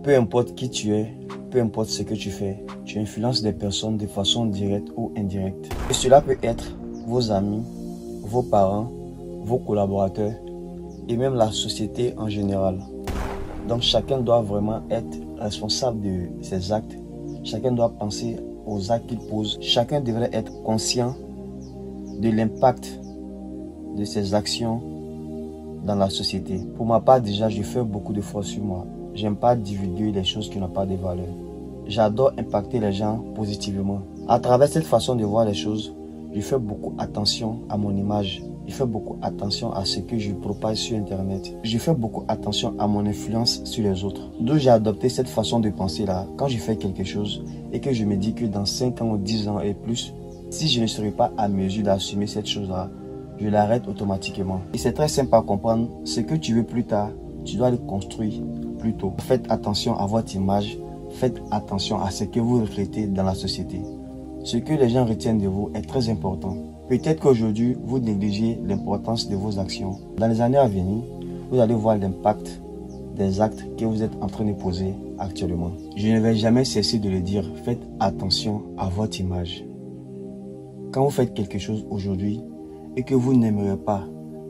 Peu importe qui tu es, peu importe ce que tu fais, tu influences des personnes de façon directe ou indirecte. Et cela peut être vos amis, vos parents, vos collaborateurs et même la société en général. Donc chacun doit vraiment être responsable de ses actes. Chacun doit penser aux actes qu'il pose. Chacun devrait être conscient de l'impact de ses actions dans la société. Pour ma part, déjà, je fais beaucoup d'efforts sur moi. J'aime pas divulguer les choses qui n'ont pas de valeur. J'adore impacter les gens positivement. À travers cette façon de voir les choses, je fais beaucoup attention à mon image. Je fais beaucoup attention à ce que je propage sur Internet. Je fais beaucoup attention à mon influence sur les autres. D'où j'ai adopté cette façon de penser-là. Quand je fais quelque chose et que je me dis que dans 5 ans ou 10 ans et plus, si je ne serai pas à mesure d'assumer cette chose-là, je l'arrête automatiquement. Et c'est très simple à comprendre. Ce que tu veux plus tard, tu dois le construire plus tôt. Faites attention à votre image. Faites attention à ce que vous reflétez dans la société. Ce que les gens retiennent de vous est très important. Peut-être qu'aujourd'hui, vous négligez l'importance de vos actions. Dans les années à venir, vous allez voir l'impact des actes que vous êtes en train de poser actuellement. Je ne vais jamais cesser de le dire. Faites attention à votre image. Quand vous faites quelque chose aujourd'hui et que vous n'aimerez pas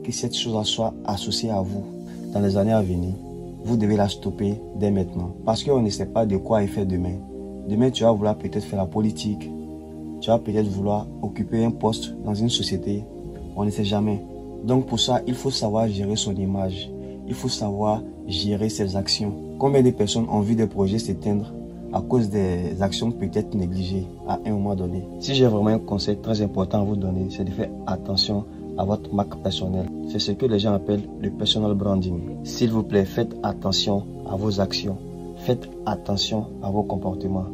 que cette chose soit associée à vous dans les années à venir, vous devez la stopper dès maintenant. Parce qu'on ne sait pas de quoi il fait demain. Demain, tu vas vouloir peut-être faire la politique. Tu vas peut-être vouloir occuper un poste dans une société. On ne sait jamais. Donc pour ça, il faut savoir gérer son image. Il faut savoir gérer ses actions. Combien de personnes ont vu des projets s'éteindre à cause des actions peut-être négligées à un moment donné? Si j'ai vraiment un conseil très important à vous donner, c'est de faire attention à votre marque personnelle. C'est ce que les gens appellent le personal branding. S'il vous plaît, faites attention à vos actions. Faites attention à vos comportements.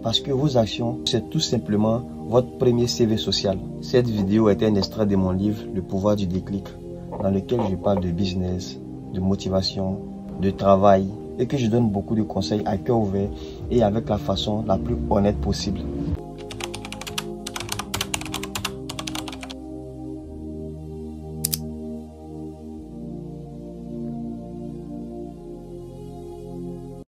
Parce que vos actions, c'est tout simplement votre premier CV social. Cette vidéo est un extrait de mon livre « Le pouvoir du déclic » dans lequel je parle de business, de motivation, de travail et que je donne beaucoup de conseils à cœur ouvert et avec la façon la plus honnête possible.